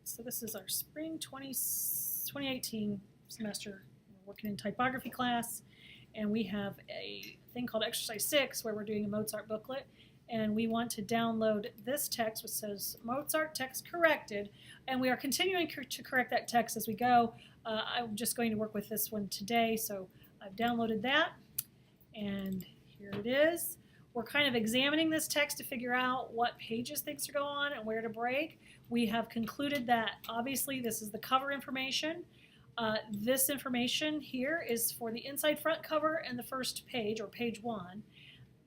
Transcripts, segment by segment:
So this is our spring 2018 semester. We're working in typography class, and we have a thing called Exercise 6 where we're doing a Mozart booklet, and we want to download this text which says Mozart text corrected, and we are continuing to correct that text as we go. I'm just going to work with this one today, so I've downloaded that, and here it is. We're kind of examining this text to figure out what pages things are going on and where to break. We have concluded that obviously this is the cover information. This information here is for the inside front cover and the first page, or page 1.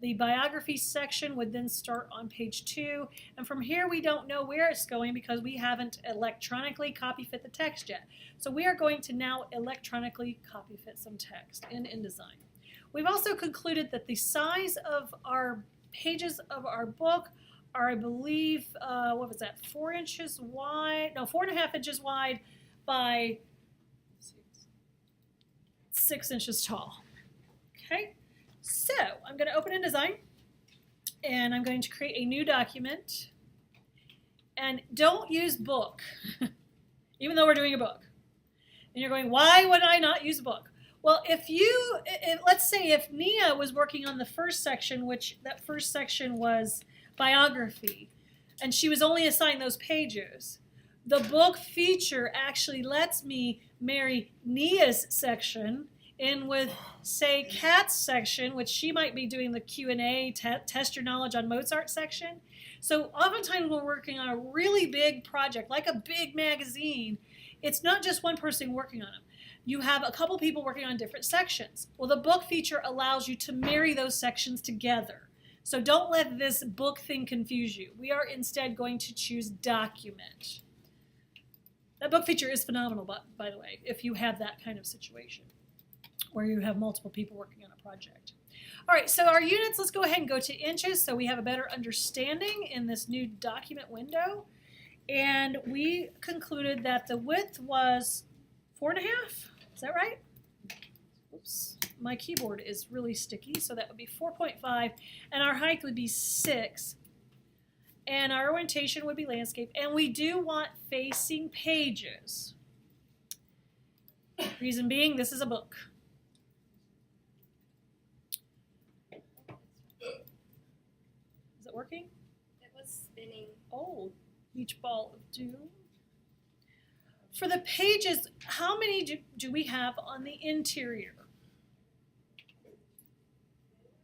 The biography section would then start on page 2, and from here we don't know where it's going because we haven't electronically copy fit the text yet. So we are going to now electronically copy fit some text in InDesign. We've also concluded that the size of our pages of our book are, I believe, what was that, 4 inches wide? No, 4.5 inches wide by 6 inches tall. Okay, so I'm going to open InDesign, and I'm going to create a new document. And don't use book, even though we're doing a book. And you're going, why would I not use a book? Well, let's say if Nia was working on the first section, which that first section was biography, and she was only assigned those pages, the book feature actually lets me marry Nia's section in with, say, Kat's section, which she might be doing the Q&A, test your knowledge on Mozart section. So oftentimes when we're working on a really big project, like a big magazine, it's not just one person working on it. You have a couple people working on different sections. Well, the book feature allows you to marry those sections together. So don't let this book thing confuse you. We are instead going to choose document. That book feature is phenomenal, by the way, if you have that kind of situation where you have multiple people working on a project. All right, so our units, let's go ahead and go to inches so we have a better understanding in this new document window. And we concluded that the width was 4.5. Is that right? Oops, my keyboard is really sticky, so that would be 4.5, and our height would be 6, and our orientation would be landscape, and we do want facing pages. Reason being, this is a book. Is it working? It was spinning. Oh, each ball of doom. For the pages, how many do we have on the interior?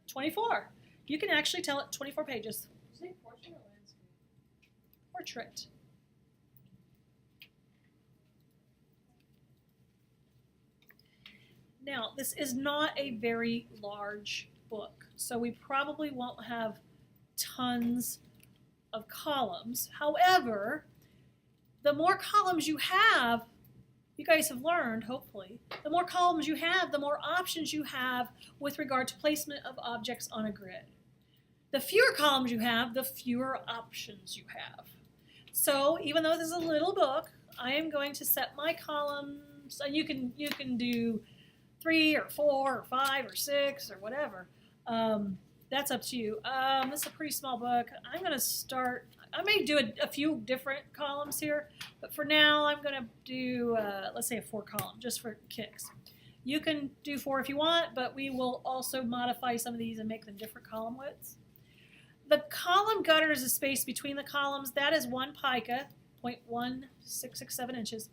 24. You can actually tell it 24 pages. Did you say portrait or landscape? Portrait. Now, this is not a very large book, so we probably won't have tons of columns. However, the more columns you have, you guys have learned, hopefully, the more columns you have, the more options you have with regard to placement of objects on a grid. The fewer columns you have, the fewer options you have. So even though this is a little book, I am going to set my columns, and you can do 3 or 4 or 5 or 6 or whatever. That's up to you. This is a pretty small book. I'm going to start. I may do a few different columns here, but for now I'm going to do, let's say, a 4 column, just for kicks. You can do 4 if you want, but we will also modify some of these and make them different column widths. The column gutter is the space between the columns. That is 1 pica, 0.1667 inches.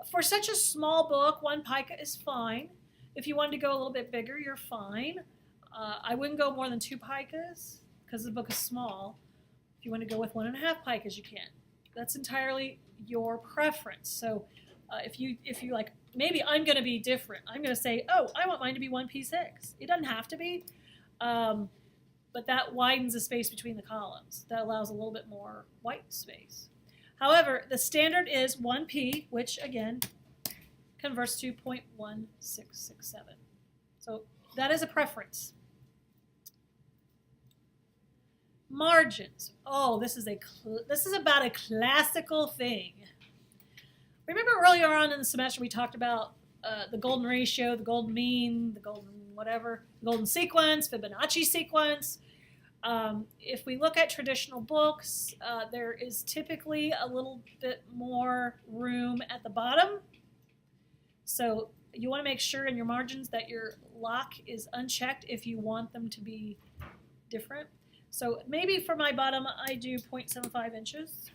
For such a small book, 1 pica is fine. If you wanted to go a little bit bigger, you're fine. I wouldn't go more than 2 picas because the book is small. If you want to go with 1.5 picas, you can. That's entirely your preference. So if you like, maybe I'm going to be different. I'm going to say, oh, I want mine to be 1p6. It doesn't have to be, but that widens the space between the columns. That allows a little bit more white space. However, the standard is 1p, which again converts to 0.1667. So that is a preference. Margins. Oh, this is about a classical thing. Remember earlier on in the semester we talked about the golden ratio, the golden mean, the golden whatever, the golden sequence, Fibonacci sequence. If we look at traditional books, there is typically a little bit more room at the bottom. So you want to make sure in your margins that your lock is unchecked if you want them to be different. So maybe for my bottom, I do 0.75 inches.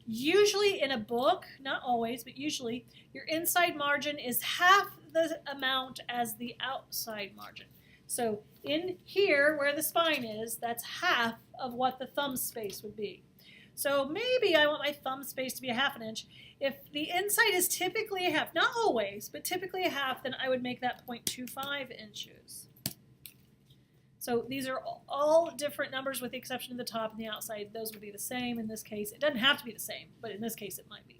Usually in a book, not always, but usually, your inside margin is half the amount as the outside margin. So in here, where the spine is, that's half of what the thumb space would be. So maybe I want my thumb space to be a half an inch. If the inside is typically a half, not always, but typically a half, then I would make that 0.25 inches. So these are all different numbers with the exception of the top and the outside. Those would be the same in this case. It doesn't have to be the same, but in this case it might be.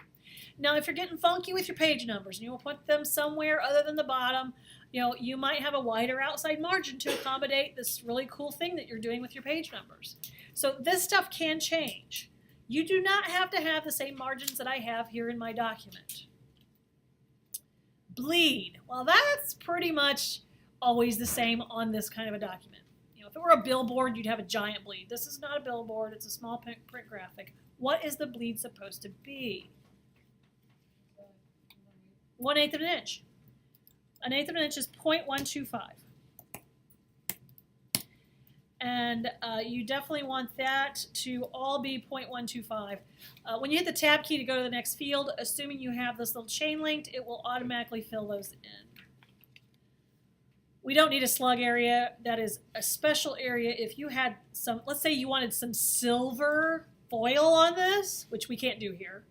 Now if you're getting funky with your page numbers and you will put them somewhere other than the bottom, you might have a wider outside margin to accommodate this really cool thing that you're doing with your page numbers. So this stuff can change. You do not have to have the same margins that I have here in my document. Bleed. Well, that's pretty much always the same on this kind of a document. If it were a billboard, you'd have a giant bleed. This is not a billboard. It's a small print graphic. What is the bleed supposed to be? 1/8 of an inch. 1/8 of an inch is 0.125. And you definitely want that to all be 0.125. When you hit the tab key to go to the next field, assuming you have this little chain linked, it will automatically fill those in. We don't need a slug area. That is a special area if you had some, let's say you wanted some silver foil on this, which we can't do here.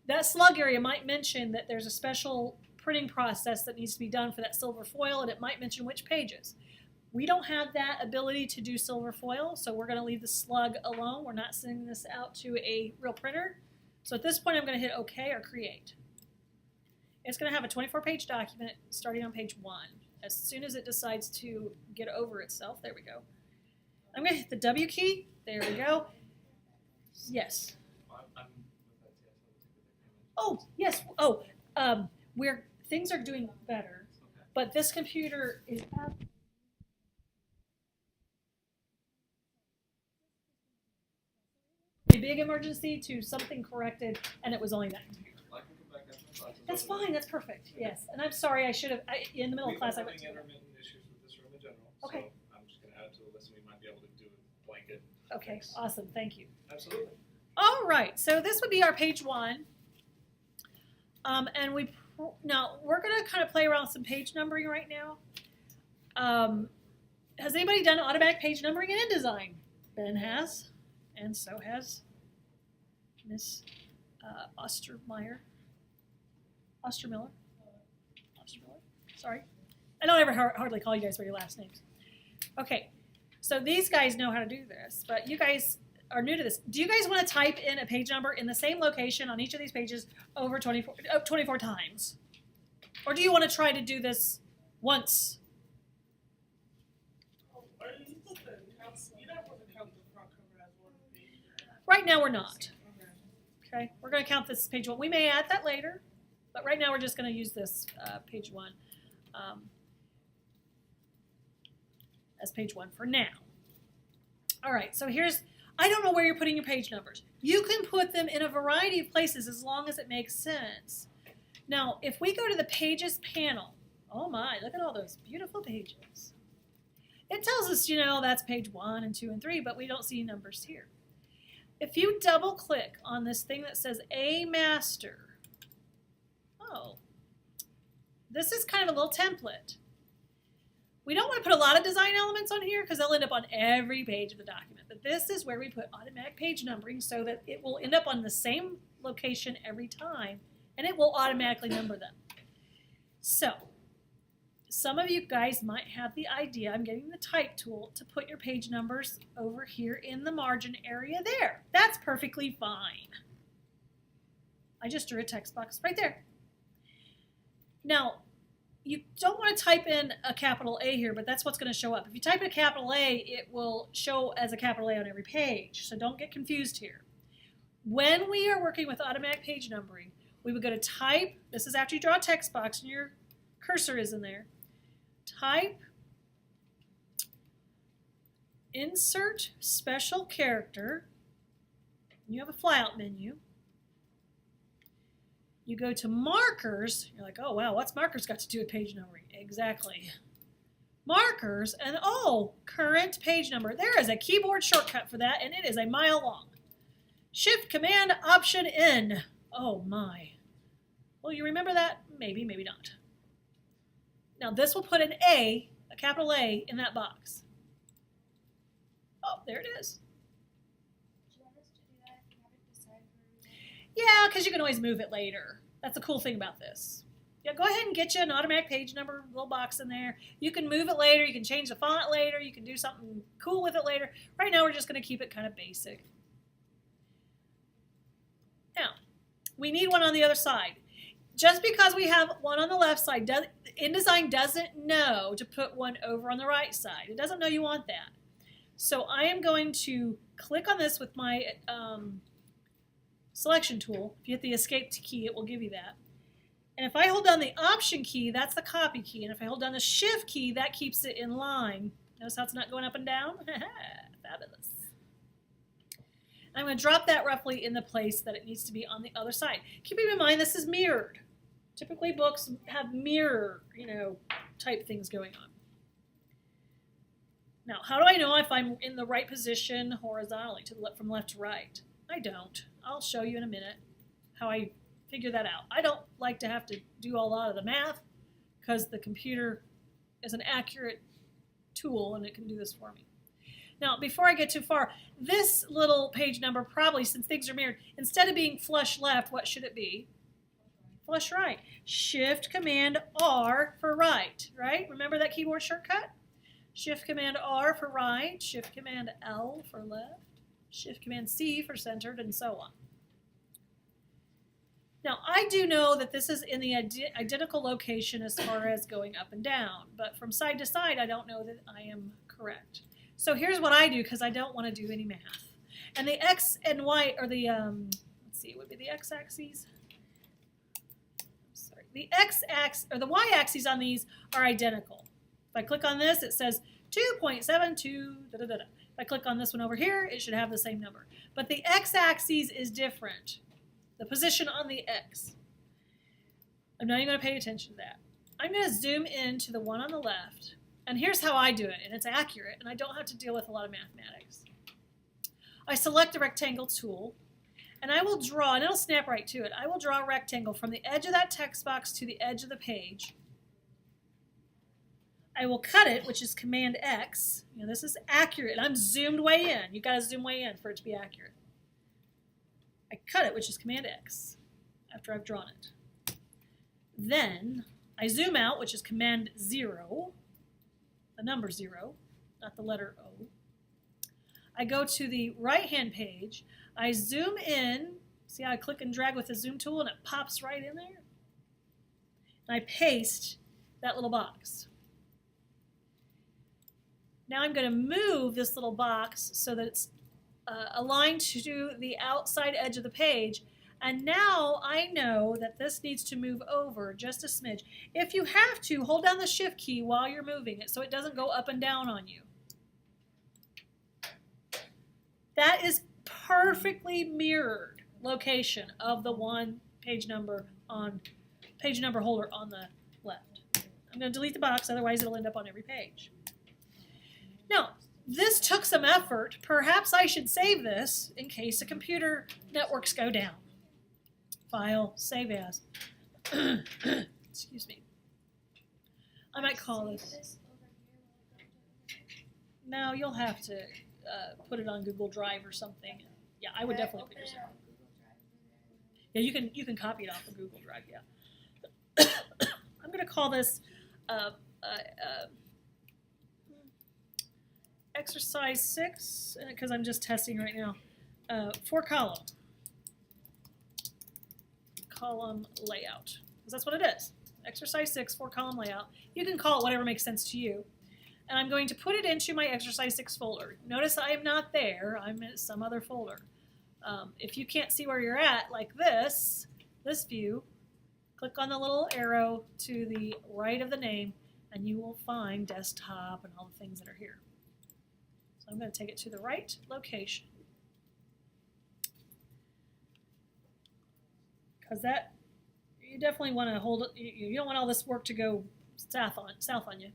That slug area might mention that there's a special printing process that needs to be done for that silver foil, and it might mention which pages. We don't have that ability to do silver foil, so we're going to leave the slug alone. We're not sending this out to a real printer. So at this point, I'm going to hit OK or Create. It's going to have a 24-page document starting on page 1. As soon as it decides to get over itself, there we go. I'm going to hit the W key. There we go. Yes. Oh, yes. Oh, where things are doing better, but this computer is a big emergency to something corrected, and it was only that computer. That's fine. That's perfect. Yes, and I'm sorry. I should have. In the middle of class, I went to. Intermittent issues with this room in general. Okay. So I'm just going to add to the list, and we might be able to do a blanket. Okay. Fix. Awesome. Thank you. Absolutely. All right. So this would be our page 1, and now we're going to kind of play around with some page numbering right now. Has anybody done automatic page numbering in InDesign? Ben has, and so has Miss Ostermiller. Sorry. I don't ever hardly call you guys by your last names. Okay, so these guys know how to do this, but you guys are new to this. Do you guys want to type in a page number in the same location on each of these pages over 24 times? Or do you want to try to do this once? Right now we're not. Okay, we're going to count this page 1. We may add that later. But right now we're just going to use this page 1 as page 1 for now. All right, so I don't know where you're putting your page numbers. You can put them in a variety of places as long as it makes sense. Now, if we go to the Pages panel, oh my, look at all those beautiful pages. It tells us, that's page 1 and 2 and 3, but we don't see numbers here. If you double click on this thing that says A Master, oh, this is kind of a little template. We don't want to put a lot of design elements on here because they'll end up on every page of the document. But this is where we put automatic page numbering so that it will end up on the same location every time, and it will automatically number them. So, some of you guys might have the idea, I'm getting the type tool, to put your page numbers over here in the margin area there. That's perfectly fine. I just drew a text box right there. Now, you don't want to type in a capital A here, but that's what's going to show up. If you type in a capital A, it will show as a capital A on every page, so don't get confused here. When we are working with automatic page numbering, we would go to Type. This is after you draw a text box and your cursor is in there. Type insert special character. You have a flyout menu. You go to markers. You're like, oh, wow, what's markers got to do with page numbering? Exactly. Markers, and oh, current page number. There is a keyboard shortcut for that, and it is a mile long. Shift Command Option N. Oh my. Well, you remember that? Maybe, maybe not. Now this will put an A, a capital A, in that box. Oh, there it is. Do you want us to do that if you haven't decided where we want? Yeah, because you can always move it later. That's the cool thing about this. Yeah, go ahead and get you an automatic page number little box in there. You can move it later. You can change the font later. You can do something cool with it later. Right now, we're just going to keep it kind of basic. Now, we need one on the other side. Just because we have one on the left side, InDesign doesn't know to put one over on the right side. It doesn't know you want that. So I am going to click on this with my selection tool. If you hit the escape key, it will give you that. And if I hold down the option key, that's the copy key. And if I hold down the shift key, that keeps it in line. Notice how it's not going up and down? Fabulous. I'm going to drop that roughly in the place that it needs to be on the other side. Keeping in mind this is mirrored. Typically books have mirror, type things going on. Now, how do I know if I'm in the right position horizontally, from left to right? I don't. I'll show you in a minute how I figure that out. I don't like to have to do a lot of the math because the computer is an accurate tool and it can do this for me. Now, before I get too far, this little page number probably, since things are mirrored, instead of being flush left, what should it be? Flush right. Shift Command R for right, right? Remember that keyboard shortcut? Shift Command R for right, Shift Command L for left, Shift Command C for centered, and so on. Now, I do know that this is in the identical location as far as going up and down, but from side to side, I don't know that I am correct. So here's what I do because I don't want to do any math. And the X and Y, or the, let's see, it would be the X-axis. Sorry, the X-axis, or the Y-axis on these are identical. If I click on this, it says 2.72, da-da-da-da. If I click on this one over here, it should have the same number. But the X-axis is different. The position on the X. I'm not even going to pay attention to that. I'm going to zoom in to the one on the left. And here's how I do it, and it's accurate, and I don't have to deal with a lot of mathematics. I select the rectangle tool, and I will draw, and it'll snap right to it. I will draw a rectangle from the edge of that text box to the edge of the page. I will cut it, which is Command X. This is accurate. I'm zoomed way in. You've got to zoom way in for it to be accurate. I cut it, which is Command X, after I've drawn it. Then I zoom out, which is Command 0, the number 0, not the letter O. I go to the right-hand page. I zoom in. See how I click and drag with the zoom tool, and it pops right in there? And I paste that little box. Now I'm going to move this little box so that it's aligned to the outside edge of the page, and now I know that this needs to move over just a smidge. If you have to, hold down the shift key while you're moving it so it doesn't go up and down on you. That is perfectly mirrored location of the one page number holder on the left. I'm going to delete the box, otherwise it'll end up on every page. Now, this took some effort. Perhaps I should save this in case the computer networks go down. File, save as. Excuse me. I might call this. No, you'll have to put it on Google Drive or something. Yeah, I would definitely put yourself. Yeah, you can copy it off of Google Drive. Yeah. I'm going to call this exercise 6 because I'm just testing right now. 4 column layout, because that's what it is. Exercise 6, 4 column layout. You can call it whatever makes sense to you. And I'm going to put it into my exercise 6 folder. Notice I am not there. I'm in some other folder. If you can't see where you're at, like this view, click on the little arrow to the right of the name, and you will find desktop and all the things that are here. So So I'm going to take it to the right location. Because that, you definitely want to hold it, you don't want all this work to go south on you.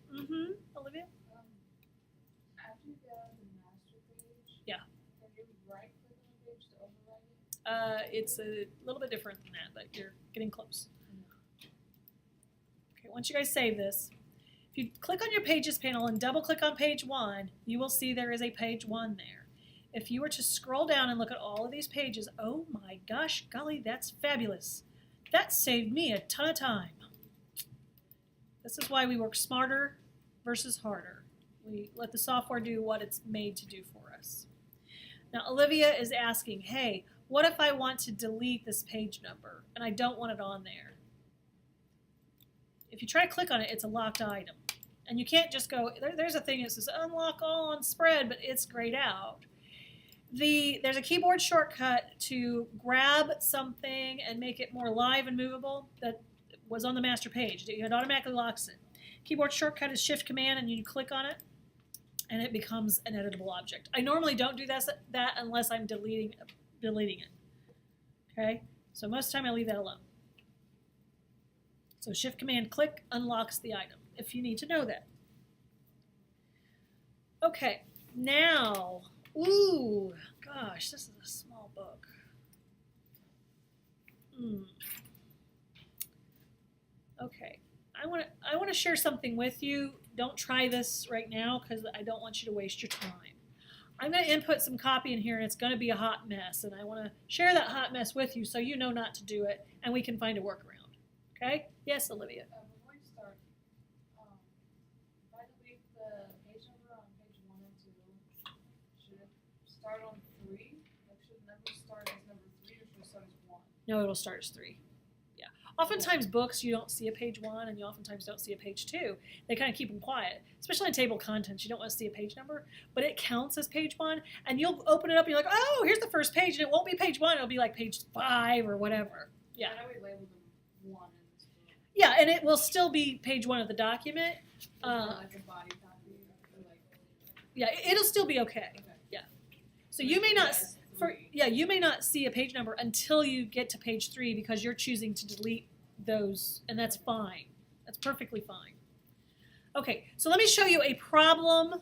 Olivia? After you go to the master page, Yeah. can you right click on the page to override it? It's a little bit different than that, but you're getting close. Okay, once you guys save this, if you click on your Pages panel and double click on page 1, you will see there is a page 1 there. If you were to scroll down and look at all of these pages, oh my gosh, golly, that's fabulous. That saved me a ton of time. This is why we work smarter versus harder. We let the software do what it's made to do for us. Now, Olivia is asking, hey, what if I want to delete this page number and I don't want it on there? If you try to click on it, it's a locked item. And you can't just go, there's a thing that says unlock all on spread, but it's grayed out. There's a keyboard shortcut to grab something and make it more live and movable that was on the master page. It automatically locks it. Keyboard shortcut is Shift Command, and you click on it, and it becomes an editable object. I normally don't do that unless I'm deleting it. Okay, so most of the time I leave that alone. So Shift Command click unlocks the item if you need to know that. Okay, now, ooh, gosh, this is a small book. Okay, I want to share something with you. Don't try this right now because I don't want you to waste your time. I'm going to input some copy in here, and it's going to be a hot mess, and I want to share that hot mess with you so you know not to do it, and we can find a workaround. Okay? Yes, Olivia. Before you start, if I delete the page number on page 1 and 2, should it start on 3? Like, should the number start as number 3 or should it start as 1? No, it'll start as 3. Yeah. Oftentimes books, you don't see a page 1, and you oftentimes don't see a page 2. They kind of keep them quiet. Especially in table of contents, you don't want to see a page number, but it counts as page 1, and you'll open it up and you're like, oh, here's the first page, and it won't be page 1, it'll be like page 5 or whatever. Yeah. I know we labeled them 1 in this book. Yeah, and it will still be page 1 of the document. Like a body copy or like. Yeah, it'll still be okay. Okay. Yeah. So you may not you may not see a page number until you get to page 3 because you're choosing to delete those, and that's fine. That's perfectly fine. Okay, so let me show you a problem,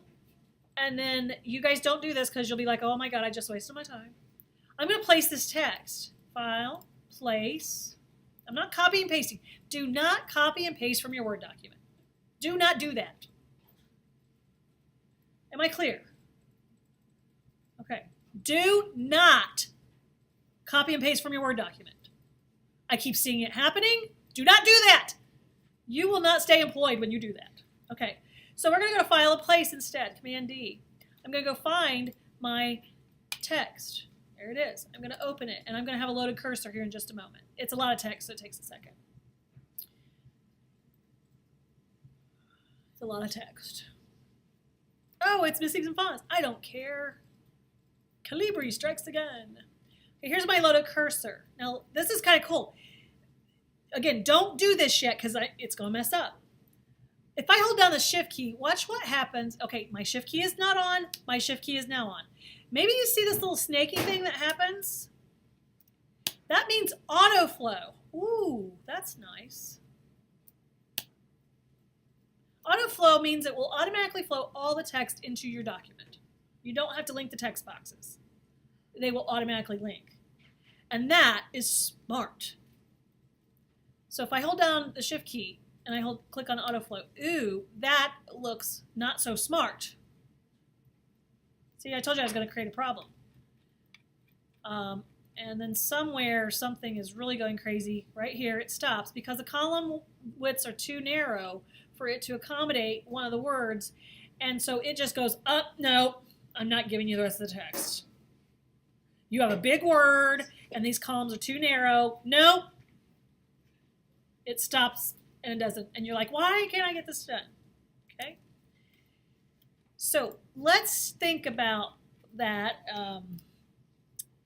and then you guys don't do this because you'll be like, oh my god, I just wasted my time. I'm going to place this text. File, place. I'm not copying and pasting. Do not copy and paste from your Word document. Do not do that. Am I clear? Okay. Do not copy and paste from your Word document. I keep seeing it happening. Do not do that. You will not stay employed when you do that. Okay, so we're going to go to File and Place instead, Command D. I'm going to go find my text. There it is. I'm going to open it, and I'm going to have a loaded cursor here in just a moment. It's a lot of text, so it takes a second. It's a lot of text. Oh, it's missing some fonts. I don't care. Calibri strikes again. Okay, here's my loaded cursor. Now, this is kind of cool. Again, don't do this yet because it's going to mess up. If I hold down the Shift key, watch what happens. Okay, my Shift key is not on. My Shift key is now on. Maybe you see this little snaky thing that happens. That means autoflow. Ooh, that's nice. Autoflow means it will automatically flow all the text into your document. You don't have to link the text boxes. They will automatically link. And that is smart. So if I hold down the Shift key and I click on autoflow, ooh, that looks not so smart. See, I told you I was going to create a problem. And then somewhere something is really going crazy. Right here it stops because the column widths are too narrow for it to accommodate one of the words. And so it just goes, no, I'm not giving you the rest of the text. You have a big word and these columns are too narrow. No. It stops and it doesn't. And you're like, why can't I get this done? Okay. So let's think about that.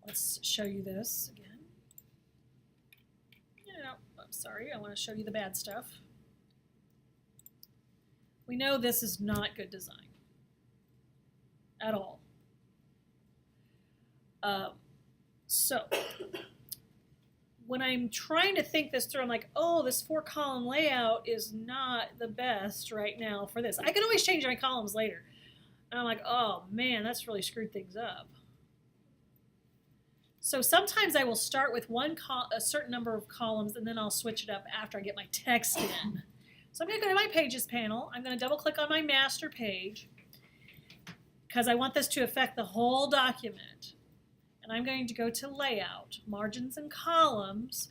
Let's show you this again. I'm sorry. I want to show you the bad stuff. We know this is not good design. at all. So when I'm trying to think this through, I'm like, oh, this 4-column layout is not the best right now for this. I can always change my columns later. And I'm like, oh man, that's really screwed things up. So sometimes I will start with a certain number of columns, and then I'll switch it up after I get my text in. So I'm going to go to my Pages panel. I'm going to double click on my master page because I want this to affect the whole document. And I'm going to go to Layout, Margins and Columns.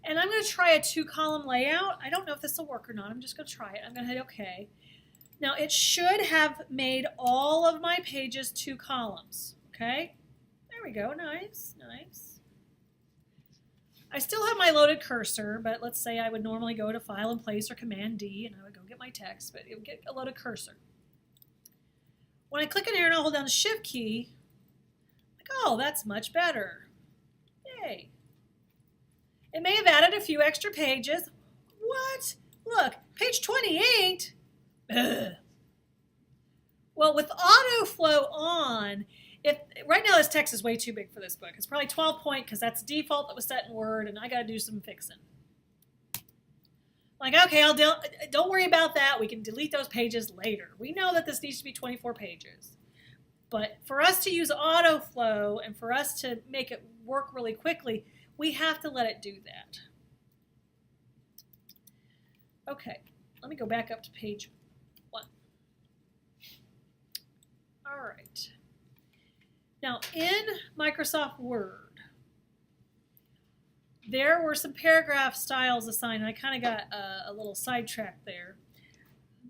And I'm going to try a 2-column layout. I don't know if this will work or not. I'm just going to try it. I'm going to hit OK. Now it should have made all of my pages 2 columns. Okay? There we go. Nice, nice. I still have my loaded cursor, but let's say I would normally go to File and Place or Command D, and I would go get my text, but it would get a loaded cursor. When I click in here and I'll hold down the Shift key, oh, that's much better. Yay. It may have added a few extra pages. What? Look, page 28. Ugh. Well, with autoflow on, right now this text is way too big for this book. It's probably 12 point because that's the default that was set in Word, and I got to do some fixing. Like, okay, don't worry about that. We can delete those pages later. We know that this needs to be 24 pages. But for us to use autoflow and for us to make it work really quickly, we have to let it do that. Okay, let me go back up to page 1. All right. Now, in Microsoft Word, there were some paragraph styles assigned, and I kind of got a little sidetracked there.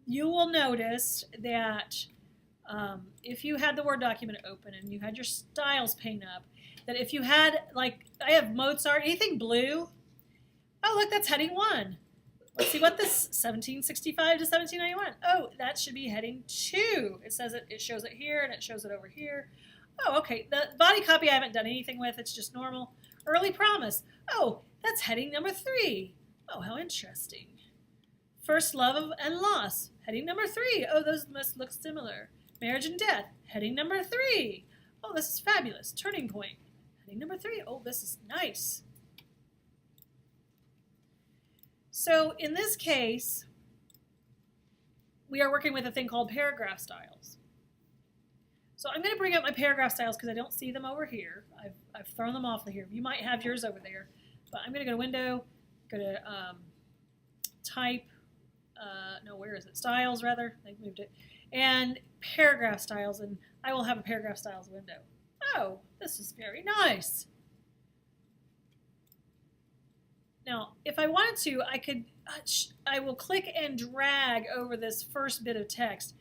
You will notice that if you had the Word document open and you had your styles pane up, that if you had, like, I have Mozart, anything blue, oh, look, that's heading 1. Let's see what this, 1765 to 1791. Oh, that should be heading 2. It says it shows it here, and it shows it over here. Oh, okay, the body copy I haven't done anything with, it's just normal. Early Promise, oh, that's heading number 3. Oh, how interesting. First Love and Loss, heading number 3. Oh, those must look similar. Marriage and Death, heading number 3. Oh, this is fabulous. Turning Point, heading number 3. Oh, this is nice. So in this case, we are working with a thing called paragraph styles. So I'm going to bring up my paragraph styles because I don't see them over here. I've thrown them off of here. You might have yours over there. But I'm going to go to Window, go to Type, no, where is it? Styles, rather. They've moved it. And Paragraph Styles, and I will have a Paragraph Styles window. Oh, this is very nice. Now, if I wanted to, I will click and drag over this first bit of text,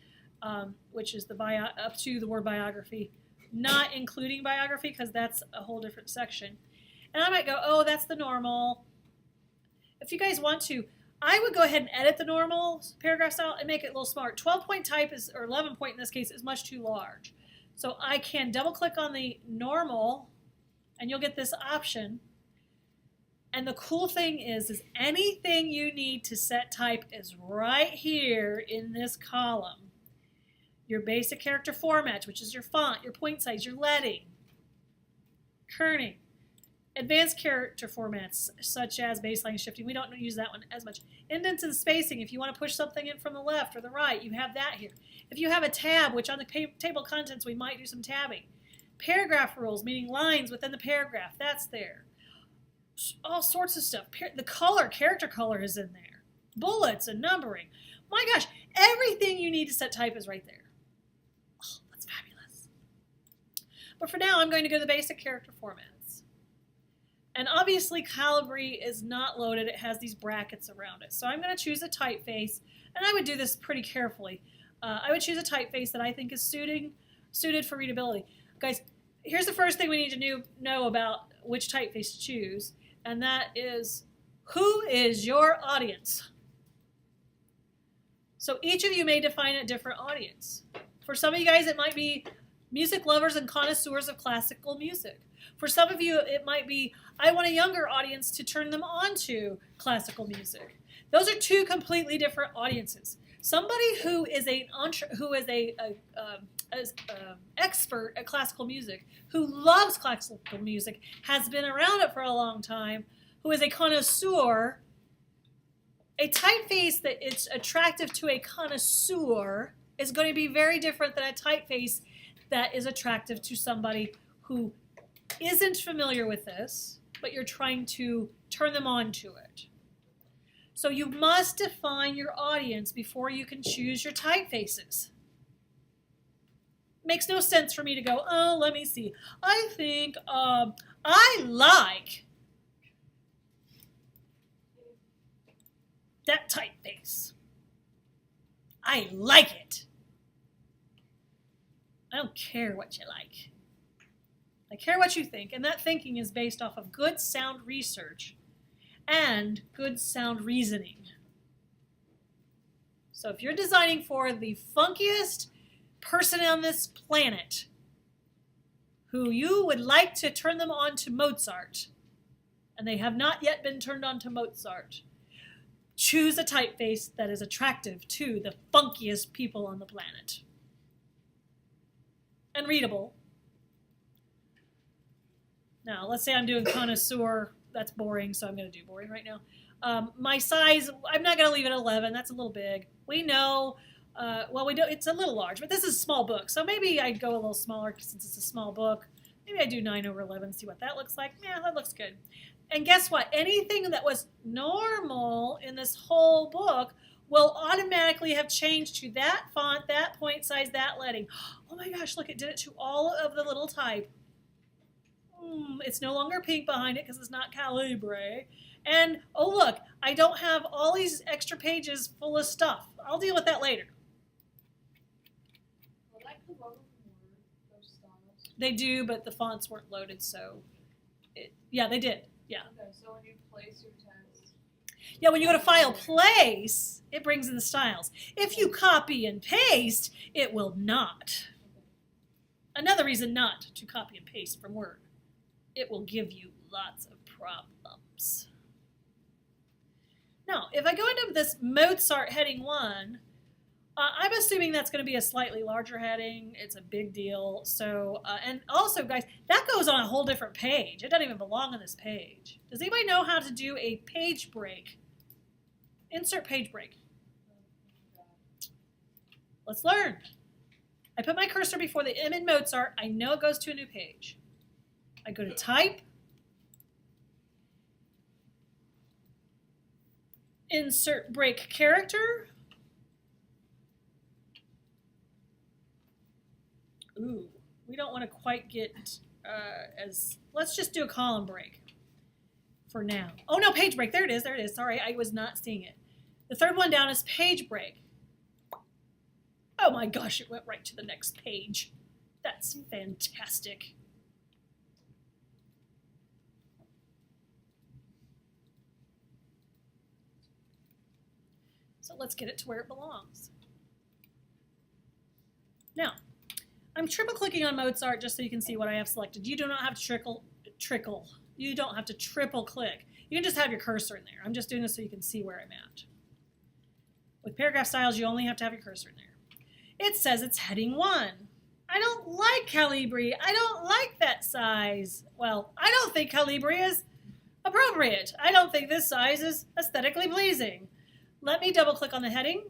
which is up to the word biography, not including biography because that's a whole different section. And I might go, oh, that's the normal. If you guys want to, I would go ahead and edit the normal paragraph style and make it a little smaller. 12-point type is, or 11-point in this case, is much too large. So I can double click on the normal and you'll get this option. And the cool thing is anything you need to set type is right here in this column. Your basic character format, which is your font, your point size, your leading, kerning. Advanced character formats, such as baseline shifting. We don't use that one as much. Indents and spacing, if you want to push something in from the left or the right, you have that here. If you have a tab, which on the table of contents, we might do some tabbing. Paragraph rules, meaning lines within the paragraph, that's there. All sorts of stuff. The color, character color is in there. Bullets and numbering. My gosh, everything you need to set type is right there. Oh, that's fabulous. But for now, I'm going to go to the basic character formats. And obviously, Calibri is not loaded. It has these brackets around it. So I'm going to choose a typeface, and I would do this pretty carefully. I would choose a typeface that I think is suited for readability. Guys, here's the first thing we need to know about which typeface to choose, and that is, who is your audience? So each of you may define a different audience. For some of you guys, it might be music lovers and connoisseurs of classical music. For some of you, it might be, I want a younger audience to turn them on to classical music. Those are two completely different audiences. Somebody who is expert at classical music, who loves classical music, has been around it for a long time, who is a connoisseur, a typeface that is attractive to a connoisseur is going to be very different than a typeface that is attractive to somebody who isn't familiar with this, but you're trying to turn them on to it. So you must define your audience before you can choose your typefaces. Makes no sense for me to go, oh, let me see. I think I like that typeface. I like it. I don't care what you like. I care what you think, and that thinking is based off of good sound research and good sound reasoning. So if you're designing for the funkiest person on this planet who you would like to turn them on to Mozart, and they have not yet been turned on to Mozart, choose a typeface that is attractive to the funkiest people on the planet. And readable. Now, let's say I'm doing connoisseur. That's boring, so I'm going to do boring right now. My size, I'm not going to leave it at 11. That's a little big. We know, we don't. It's a little large, but this is a small book, so maybe I'd go a little smaller since it's a small book. Maybe I do 9/11, see what that looks like. Yeah, that looks good. And guess what? Anything that was normal in this whole book will automatically have changed to that font, that point size, that leading. Oh my gosh, look, it did it to all of the little type. It's no longer pink behind it because it's not Calibre. And, oh look, I don't have all these extra pages full of stuff. I'll deal with that later. Will that come over from Word, those styles? They do, but the fonts weren't loaded, so... yeah, they did. Yeah. Okay, so when you place your text... Yeah, when you go to File Place, it brings in the styles. If you copy and paste, it will not. Another reason not to copy and paste from Word. It will give you lots of problems. Now, if I go into this Mozart heading 1, I'm assuming that's going to be a slightly larger heading. It's a big deal. So, and also, guys, that goes on a whole different page. It doesn't even belong on this page. Does anybody know how to do a page break? Insert page break. Let's learn. I put my cursor before the M in Mozart. I know it goes to a new page. I go to Type. Insert break character. Ooh, we don't want to quite get let's just do a column break for now. Oh no, page break, there it is, Sorry, I was not seeing it. The third one down is page break. Oh my gosh, it went right to the next page. That's fantastic. So let's get it to where it belongs. Now, I'm triple clicking on Mozart just so you can see what I have selected. You do not have to You don't have to triple click. You can just have your cursor in there. I'm just doing this so you can see where I'm at. With paragraph styles, you only have to have your cursor in there. It says it's heading 1. I don't like Calibre. I don't like that size. Well, I don't think Calibre is appropriate. I don't think this size is aesthetically pleasing. Let me double click on the heading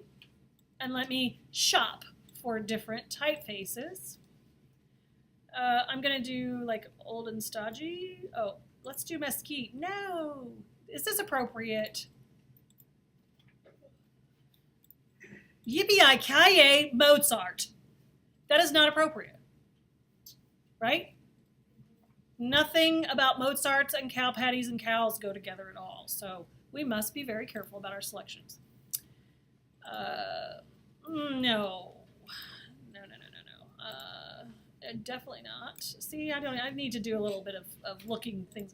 and let me shop for different typefaces. I'm going to do like old and stodgy. Oh, let's do mesquite. No. Is this appropriate? Yippee-ki-yay, Mozart. That is not appropriate. Right? Nothing about Mozarts and cow patties and cows go together at all. So we must be very careful about our selections. No. Definitely not. See, I need to do a little bit of looking things.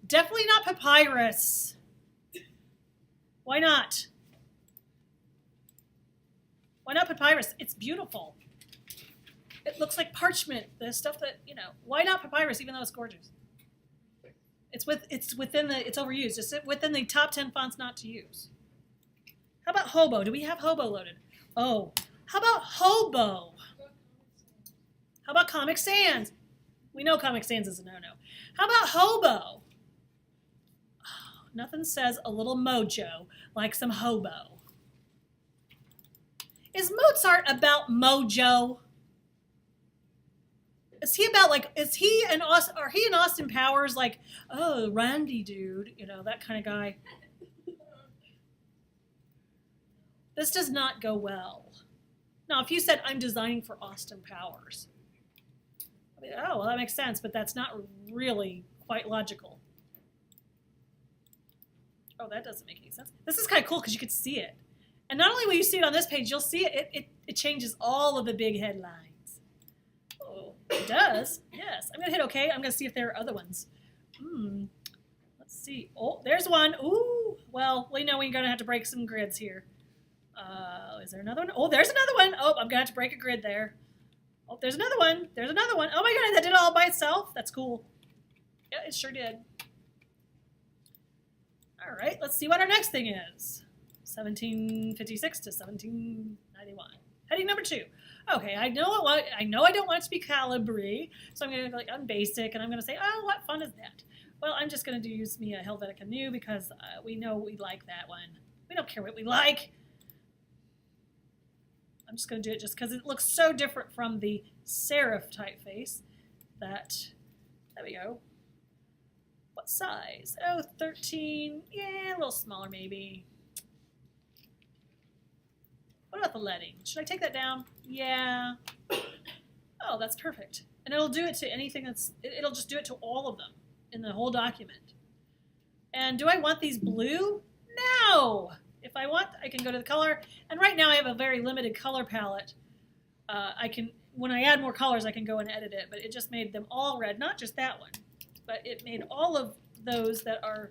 Definitely not papyrus. Why not? Why not papyrus? It's beautiful. It looks like parchment. The stuff that, why not papyrus even though it's gorgeous? It's overused. It's within the top 10 fonts not to use. How about hobo? Do we have hobo loaded? Oh, how about hobo? How about Comic Sans? We know Comic Sans is a no-no. How about hobo? Oh, nothing says a little mojo like some hobo. Is Mozart about mojo? Is he about like? Is he an Austin? Are he an Austin Powers like? Oh, Randy dude, you know that kind of guy. This does not go well. Now, if you said I'm designing for Austin Powers, I mean, oh well, that makes sense, but that's not really quite logical. Oh, that doesn't make any sense. This is kind of cool because you could see it, and not only will you see it on this page, you'll see it. It changes all of the big headlines. Oh, it does. Yes. I'm going to hit OK. I'm going to see if there are other ones. Let's see. Oh, there's one. Ooh. Well, we know we're going to have to break some grids here. Is there another one? Oh, there's another one. Oh, I'm going to have to break a grid there. Oh, there's another one. There's another one. Oh, my God. That did it all by itself. That's cool. Yeah, it sure did. All right. Let's see what our next thing is. 1756 to 1791. Heading number 2. Okay, I know I don't want it to be Calibri, so I'm going to click on basic, and I'm going to say, oh, what fun is that? Well, I'm just going to use me a Helvetica New because we know we like that one. We don't care what we like. I'm just going to do it just because it looks so different from the serif typeface that, there we go. What size? Oh, 13. Yeah, a little smaller maybe. What about the leading? Should I take that down? Yeah. Oh, that's perfect. And it'll do it to anything it'll just do it to all of them in the whole document. And do I want these blue? No! If I want, I can go to the color. And right now I have a very limited color palette. When I add more colors, I can go and edit it, but it just made them all red, not just that one, but it made all of those that are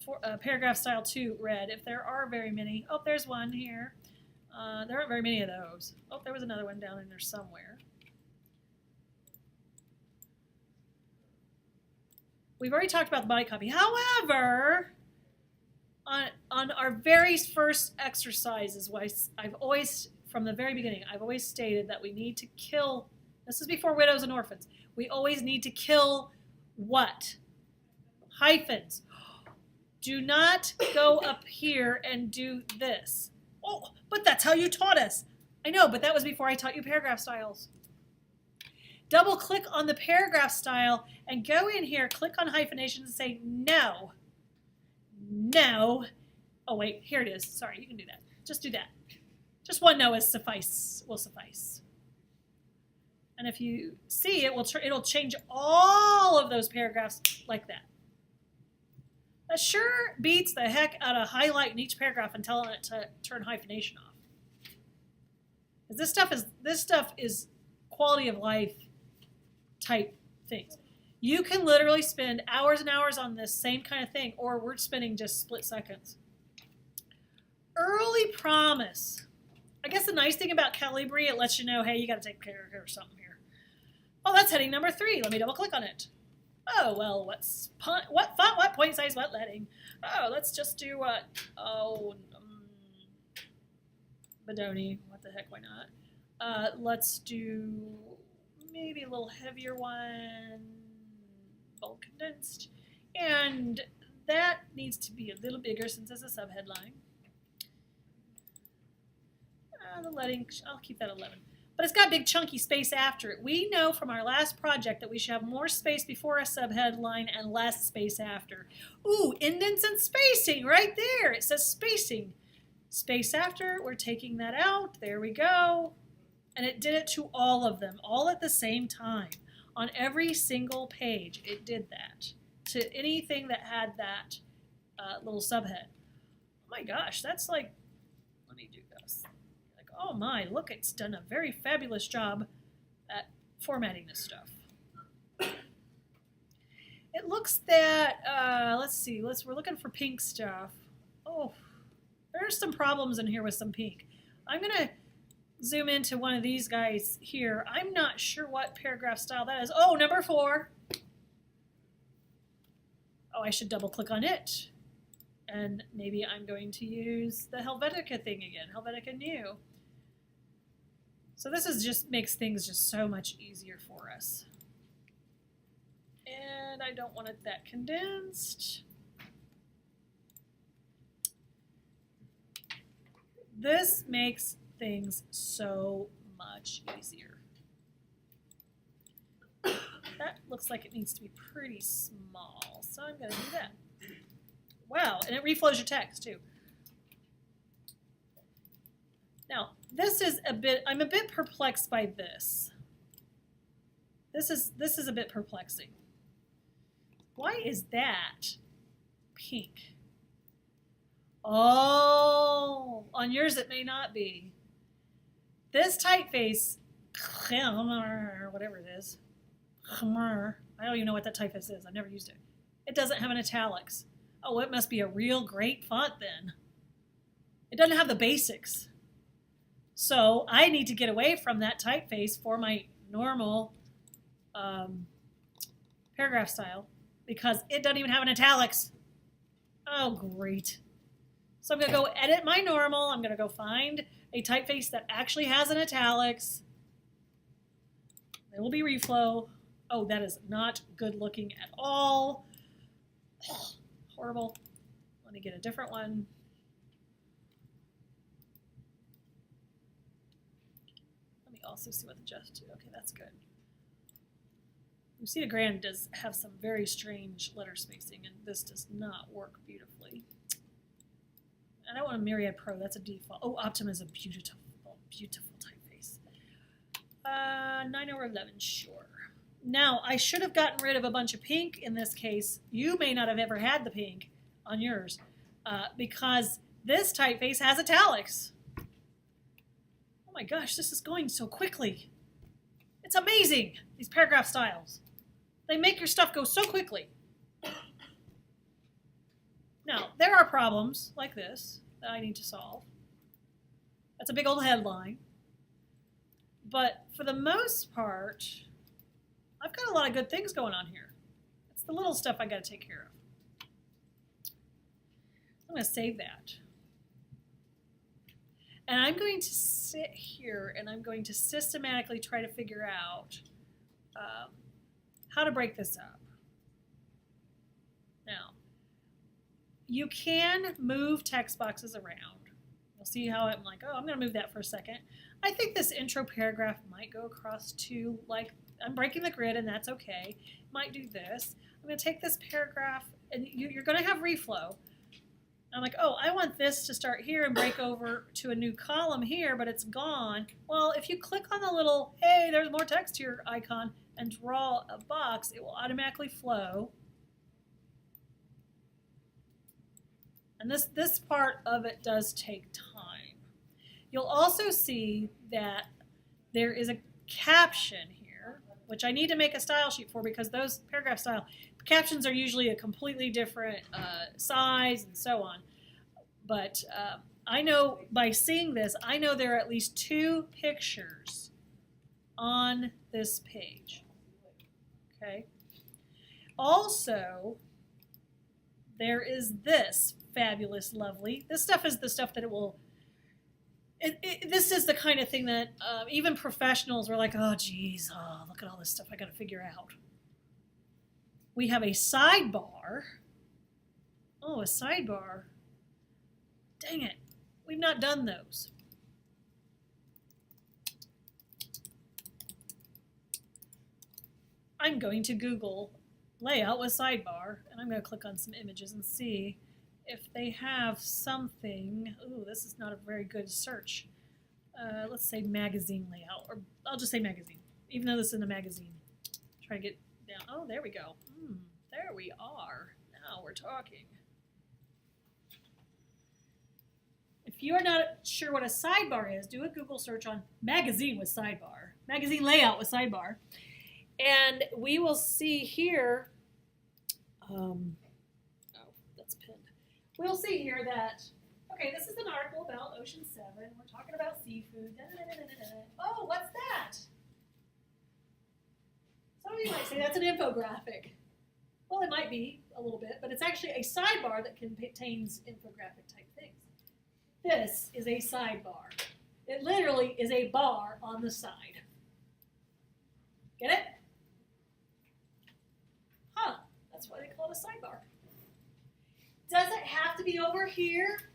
for paragraph style 2 red, if there are very many. Oh, there's one here. There aren't very many of those. Oh, there was another one down in there somewhere. We've already talked about the body copy. However, on our very first exercises, I've always, from the very beginning, I've always stated that we need to kill, this is before widows and orphans, we always need to kill what? Hyphens. Do not go up here and do this. Oh, but that's how you taught us. I know, but that was before I taught you paragraph styles. Double click on the paragraph style and go in here, click on hyphenation and say no. No. Oh, wait, here it is. Sorry, you can do that. Just do that. Just one no will suffice. And if you see, it'll change all of those paragraphs like that. That sure beats the heck out of highlighting each paragraph and telling it to turn hyphenation off. This stuff is quality of life type things. You can literally spend hours and hours on this same kind of thing, or we're spending just split seconds. Early promise. I guess the nice thing about Calibri, it lets you know, hey, you got to take care of something here. Oh, that's heading number 3. Let me double click on it. Oh, well, what font, what point size, what leading? Oh, let's just do what? Oh, Bodoni. What the heck, why not? Let's do maybe a little heavier one, bold condensed. And that needs to be a little bigger since it's a subheadline. The leading, I'll keep that 11. But it's got big chunky space after it. We know from our last project that we should have more space before a subheadline and less space after. Ooh, indents and spacing right there. It says spacing. Space after, we're taking that out. There we go. And it did it to all of them, all at the same time. On every single page, it did that. To anything that had that little subhead. Oh my gosh, that's like, let me do this. Oh my, look, it's done a very fabulous job at formatting this stuff. It looks that, let's see, we're looking for pink stuff. Oh, there's some problems in here with some pink. I'm going to zoom into one of these guys here. I'm not sure what paragraph style that is. Oh, number 4. Oh, I should double click on it. And maybe I'm going to use the Helvetica thing again, Helvetica New. So this is just makes things just so much easier for us. And I don't want it that condensed. This makes things so much easier. That looks like it needs to be pretty small, so I'm going to do that. Wow, and it reflows your text too. Now, this is I'm a bit perplexed by this. This is a bit perplexing. Why is that pink? Oh, on yours it may not be. This typeface, whatever it is, I don't even know what that typeface is. I've never used it. It doesn't have an italics. Oh, it must be a real great font then. It doesn't have the basics. So I need to get away from that typeface for my normal paragraph style because it doesn't even have an italics. Oh, great. So I'm going to go edit my normal. I'm going to go find a typeface that actually has an italics. It will be Reflow. Oh, that is not good looking at all. Ugh, horrible. Let me get a different one. Let me also see what the adjust to. Okay, that's good. Lucida Grand does have some very strange letter spacing, and this does not work beautifully. I don't want a Myriad Pro. That's a default. Oh, Optima is a beautiful, beautiful typeface. 9 over 11, sure. Now, I should have gotten rid of a bunch of pink in this case. You may not have ever had the pink on yours because this typeface has italics. Oh my gosh, this is going so quickly. It's amazing, these paragraph styles. They make your stuff go so quickly. Now, there are problems like this that I need to solve. That's a big old headline. But for the most part, I've got a lot of good things going on here. It's the little stuff I got to take care of. I'm going to save that. And I'm going to sit here and I'm going to systematically try to figure out how to break this up. Now, you can move text boxes around. You'll see how I'm like, oh, I'm going to move that for a second. I think this intro paragraph might go across to, like, I'm breaking the grid, and that's okay. Might do this. I'm going to take this paragraph, and you're going to have reflow. I'm like, oh, I want this to start here and break over to a new column here, but it's gone. Well, if you click on the little, hey, there's more text here icon and draw a box, it will automatically flow. And this part of it does take time. You'll also see that there is a caption here, which I need to make a style sheet for because those paragraph style captions are usually a completely different size and so on. But I know by seeing this, I know there are at least 2 pictures on this page. Okay. Also, there is this fabulous, lovely. This stuff is the stuff that it will. This is the kind of thing that even professionals were like, oh, geez, oh, look at all this stuff I got to figure out. We have a sidebar. Oh, a sidebar. Dang it. We've not done those. I'm going to Google layout with sidebar, and I'm going to click on some images and see if they have something. Ooh, this is not a very good search. Let's say magazine layout, or I'll just say magazine, even though this is in a magazine. Try to get down. Oh, there we go. There we are. Now we're talking. If you are not sure what a sidebar is, do a Google search on magazine with sidebar, magazine layout with sidebar, and we will see here. Oh, that's pinned. We'll see here that, okay, this is an article about Ocean 7. We're talking about seafood. Oh, what's that? Some of you might say that's an infographic. Well, it might be a little bit, but it's actually a sidebar that contains infographic type things. This is a sidebar. It literally is a bar on the side. Get it? Huh, that's why they call it a sidebar. Does it have to be over here?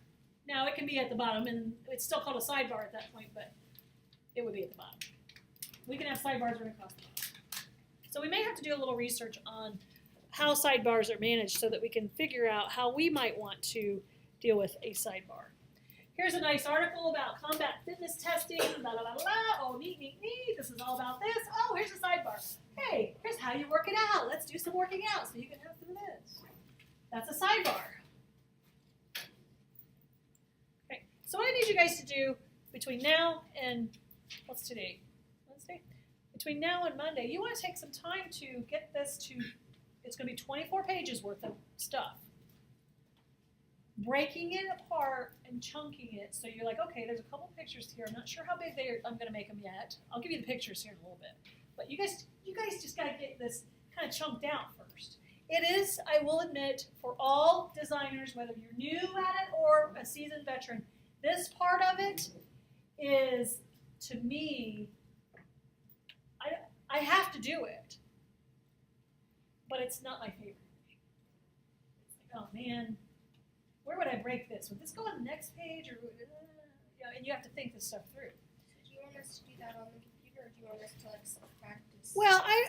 No, it can be at the bottom, and it's still called a sidebar at that point, but it would be at the bottom. We can have sidebars right across the bottom. So we may have to do a little research on how sidebars are managed so that we can figure out how we might want to deal with a sidebar. Here's a nice article about combat fitness testing, blah, blah, blah, blah. Oh, neat, neat, neat. This is all about this. Oh, here's a sidebar. Hey, here's how you work it out. Let's do some working out so you can have some of this. That's a sidebar. Okay, so what I need you guys to do between now and, what's today? Wednesday? Between now and Monday, you want to take some time to get this to, it's going to be 24 pages worth of stuff. Breaking it apart and chunking it so you're like, okay, there's a couple pictures here. I'm not sure how big I'm going to make them yet. I'll give you the pictures here in a little bit. But you guys just got to get this kind of chunked out first. It is, I will admit, for all designers, whether you're new at it or a seasoned veteran, this part of it is, to me, I have to do it. But it's not my favorite thing. It's like, oh man, where would I break this? Would this go on the next page, or and you have to think this stuff through. So do you want us to do that on the computer, or do you want us to like practice? Well, I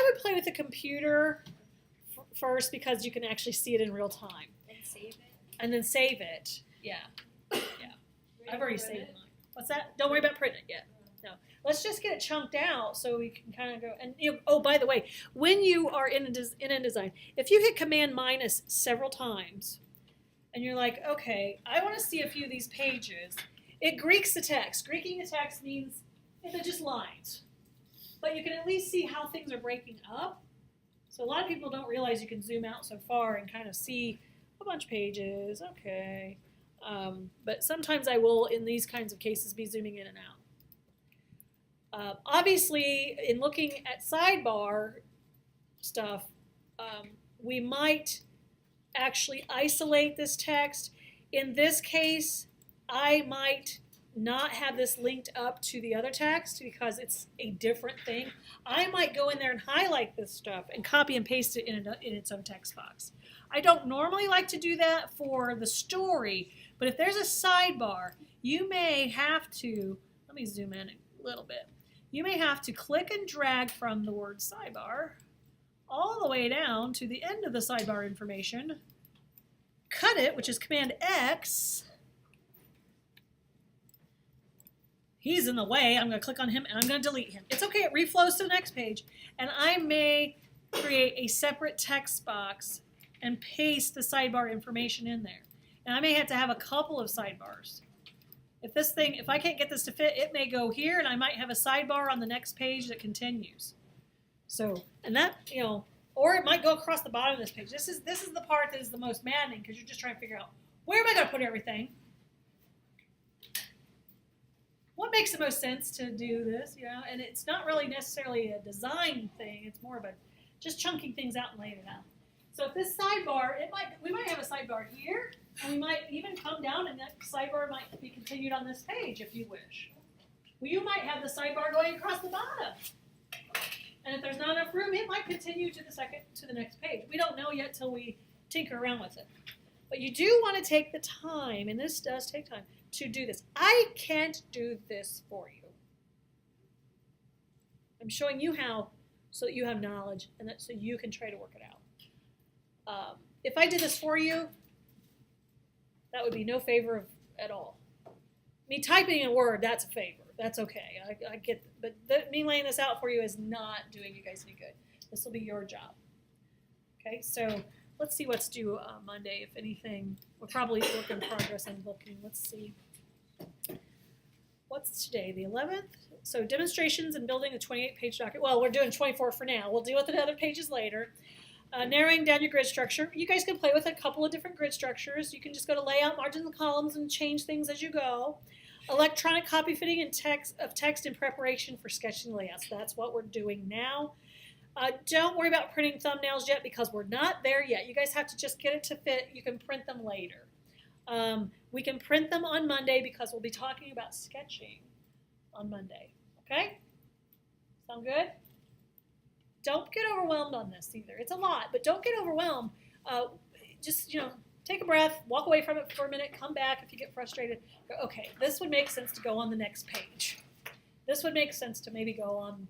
would play with the computer first because you can actually see it in real time, And save it. and then save it. Yeah, I've already saved mine. What's that? Don't worry about printing it yet. No, let's just get it chunked out so we can kind of go. And oh, by the way, when you are in InDesign, if you hit Command minus several times, and you're like, okay, I want to see a few of these pages, it Greeks the text. Greeking the text means they're just lines, but you can at least see how things are breaking up. So a lot of people don't realize you can zoom out so far and kind of see a bunch of pages. Okay, but sometimes I will, in these kinds of cases, be zooming in and out. Obviously, in looking at sidebar stuff, we might actually isolate this text. In this case, I might not have this linked up to the other text because it's a different thing. I might go in there and highlight this stuff and copy and paste it in its own text box. I don't normally like to do that for the story, but if there's a sidebar, you may have to, let me zoom in a little bit. You may have to click and drag from the word sidebar all the way down to the end of the sidebar information, cut it, which is Command X. He's in the way. I'm going to click on him and I'm going to delete him. It's okay. It reflows to the next page. And I may create a separate text box and paste the sidebar information in there. And I may have to have a couple of sidebars. If I can't get this to fit, it may go here and I might have a sidebar on the next page that continues. So, and that, or it might go across the bottom of this page. This is the part that is the most maddening because you're just trying to figure out, where am I going to put everything? What makes the most sense to do this, and it's not really necessarily a design thing. It's more of a just chunking things out and laying it out. So if this sidebar, we might have a sidebar here, and we might even come down and that sidebar might be continued on this page if you wish. Well, you might have the sidebar going across the bottom. And if there's not enough room, it might continue to the next page. We don't know yet till we tinker around with it. But you do want to take the time, and this does take time, to do this. I can't do this for you. I'm showing you how so that you have knowledge and so you can try to work it out. If I did this for you, that would be no favor at all. Me typing in Word, that's a favor. That's okay. I get, but me laying this out for you is not doing you guys any good. This will be your job. Okay, so let's see what's due Monday, if anything. We're probably work in progress on booking. Let's see. What's today, the 11th? So demonstrations and building a 28-page document. Well, we're doing 24 for now. We'll deal with the other pages later. Narrowing down your grid structure. You guys can play with a couple of different grid structures. You can just go to layout, margins, and columns and change things as you go. Electronic copy fitting and text in preparation for sketching layouts. That's what we're doing now. Don't worry about printing thumbnails yet because we're not there yet. You guys have to just get it to fit. You can print them later. We can print them on Monday because we'll be talking about sketching on Monday. Okay? Sound good? Don't get overwhelmed on this either. It's a lot, but don't get overwhelmed. Just, take a breath, walk away from it for a minute, come back if you get frustrated. Go, okay, this would make sense to go on the next page. This would make sense to maybe go on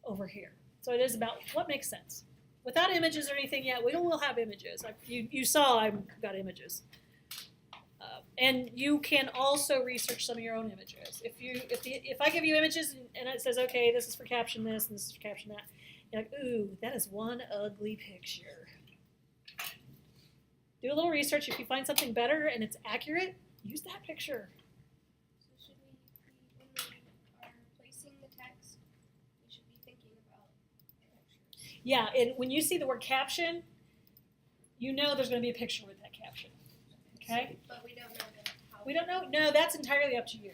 over here. So it is about what makes sense. Without images or anything yet, we'll have images. Like you saw I've got images. And you can also research some of your own images. If I give you images and it says, okay, this is for caption this and this is for caption that, you're like, ooh, that is one ugly picture. Do a little research. If you find something better and it's accurate, use that picture. So should we be, when we are placing the text, we should be thinking about pictures. Yeah, and when you see the word caption, you know there's going to be a picture with that caption. Okay? But we don't know how. We don't know? No, that's entirely up to you.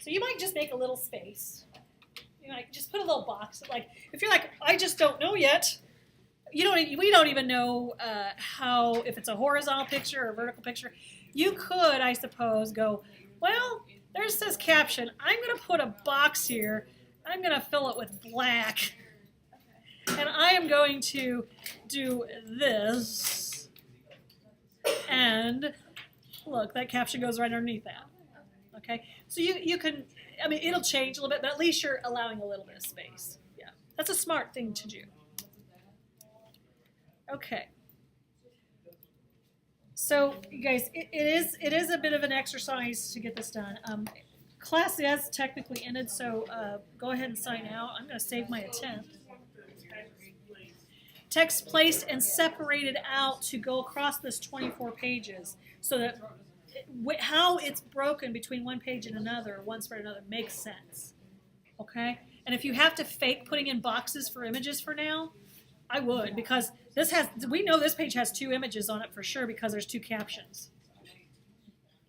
So you might just make a little space. Just put a little box. Like, if you're like, I just don't know yet, we don't even know if it's a horizontal picture or a vertical picture. You could, I suppose, go, well, there it says caption. I'm going to put a box here. I'm going to fill it with black. And I am going to do this. And look, that caption goes right underneath that. Okay? So you can, it'll change a little bit, but at least you're allowing a little bit of space. Yeah. That's a smart thing to do. Okay. So, you guys, it is a bit of an exercise to get this done. Class has technically ended, so go ahead and sign out. I'm going to save my attempt. Text placed and separated out to go across this 24 pages so that how it's broken between one page and another, one spread another, makes sense. Okay? And if you have to fake putting in boxes for images for now, I would, because we know this page has 2 images on it for sure because there's 2 captions.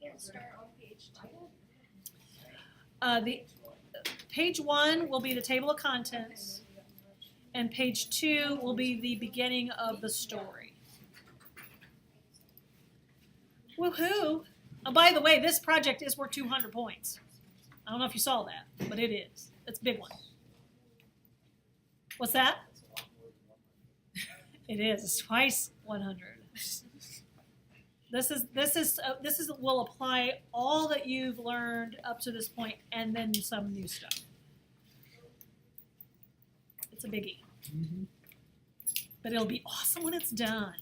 Can't start on page 2. The page 1 will be the table of contents, and page 2 will be the beginning of the story. Woohoo! Oh, by the way, this project is worth 200 points. I don't know if you saw that, but it is. It's a big one. What's that? It is. It's twice 100. This is will apply all that you've learned up to this point, and then some new stuff. It's a biggie, but it'll be awesome when it's done.